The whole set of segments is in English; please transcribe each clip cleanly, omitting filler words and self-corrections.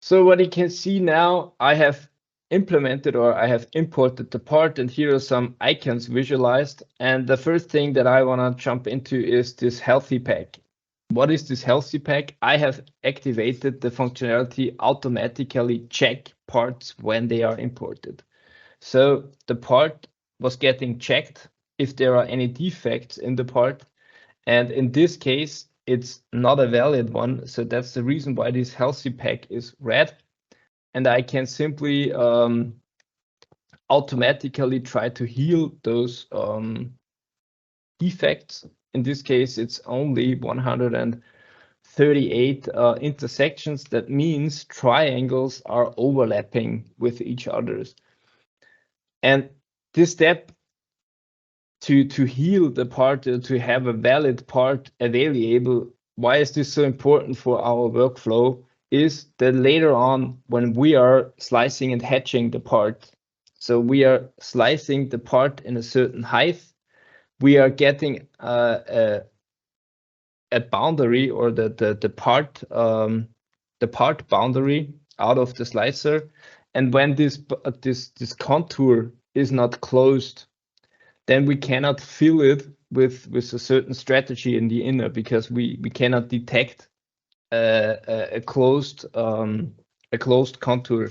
So what you can see now, I have implemented or I have imported the part, and here are some icons visualized. And the first thing that I want to jump into is this healthy pack. What is this healthy pack? I have activated the functionality automatically check parts when they are imported. So the part was getting checked if there are any defects in the part. And in this case, it's not a valid one. So that's the reason why this healthy pack is red. And I can simply automatically try to heal those defects. In this case, it's only 138 intersections. That means triangles are overlapping with each other. And this step to heal the part, to have a valid part available, why is this so important for our workflow, is that later on when we are slicing and hatching the part, so we are slicing the part in a certain height, we are getting a boundary, or the part boundary out of the slicer, and when this contour is not closed, then we cannot fill it with a certain strategy in the inner, because we cannot detect a closed contour.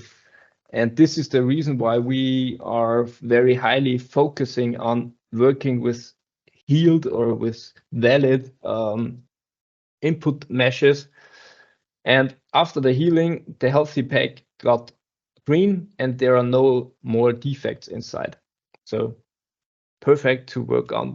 And this is the reason why we are very highly focusing on working with healed or with valid input meshes. And after the healing, the healthy pack got green and there are no more defects inside. So perfect to work on.